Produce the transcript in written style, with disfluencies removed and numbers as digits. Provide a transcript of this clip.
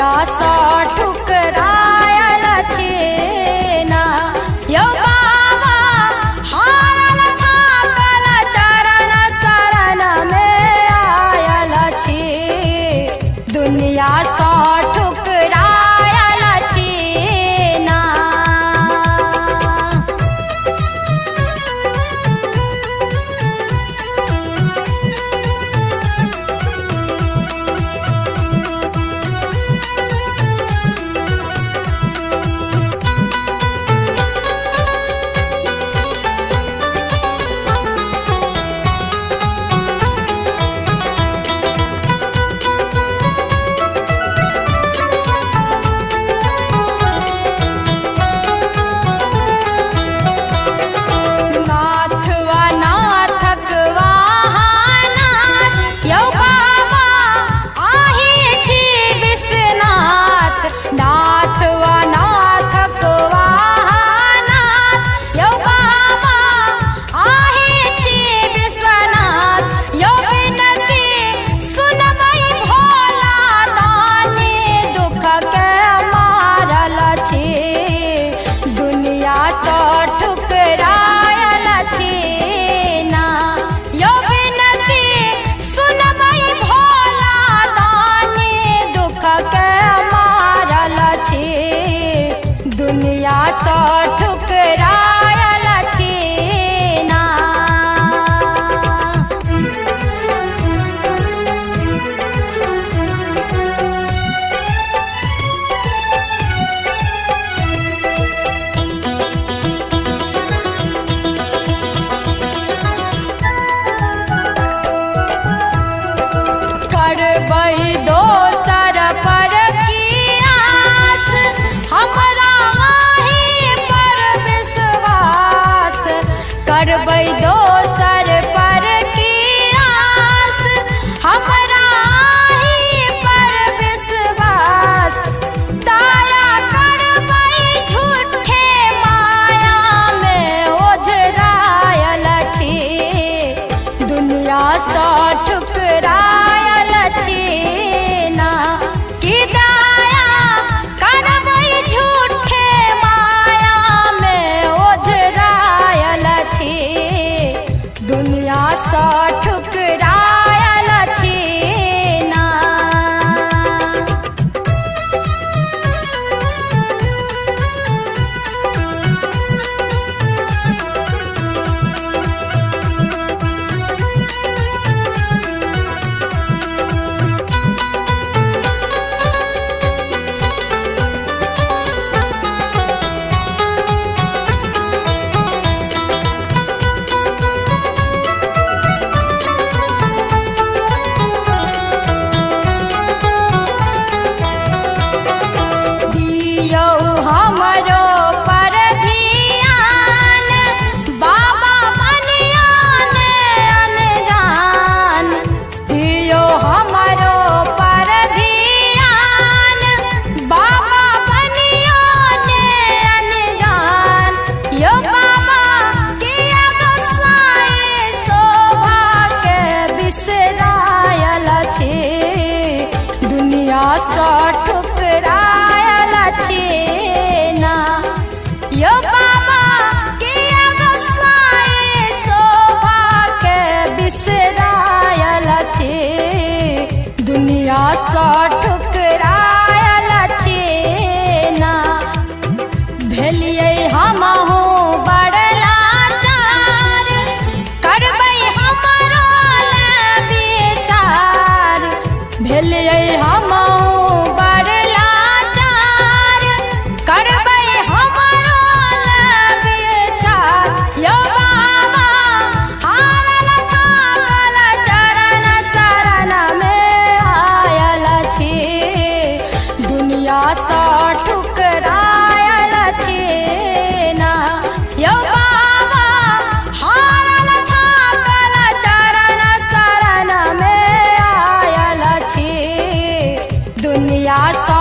दुनिया सा ठुकरायल छीना यो बाबा हारल थाकल चरण शरण में आयल छी दुनिया सा ठुकरायल छीना दुनिया सा ठुकरायल छीना करबै दोसर पर करबै दोसर पर की आस हमरा ही पर विश्वास दया करबै झूठे माया में ओझरायल छी दुनिया सा ठुकरायल छीना कि दया करबै झूठे माया में ओझरायल दुनिया सा ठुकरायल छीना सा ठुकरायल छीना यो बाबा के गोसाई शोभा के बिसरायल छी दुनिया सा ठुकरायल छीना भेलियै हमहु बड़ लाचार करबै हमरो ले विचार भेलियै हमहु सा ठुकरायल छीना यो बाबा हारल थाकल चरण शरण में आयल छी दुनिया सा